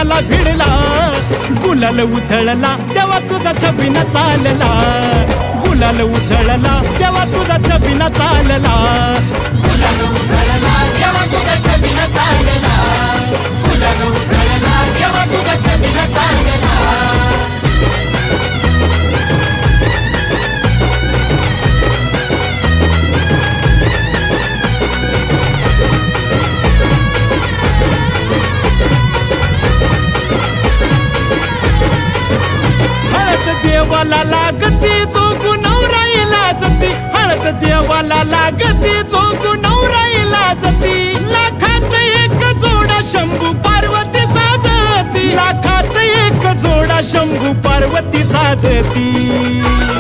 अंगाला भिडला, गुलाल उधळला तेव्हा तुझा छबिना चालला, गुलाल उधळला तेव्हा तुझा छबिना चालला, गुलाल उधळला तेव्हा तुझा छबिना चालला, गुलाल उधळला तेव्हा तुझा छबिना चालला. देवाला लागती चोकू नवराईला जती, हळद देवाला लागती चोकू नवराईला जती, लाखात एक जोडा शंभू पार्वती साजती, लाखात एक जोडा शंभू पार्वती साजती.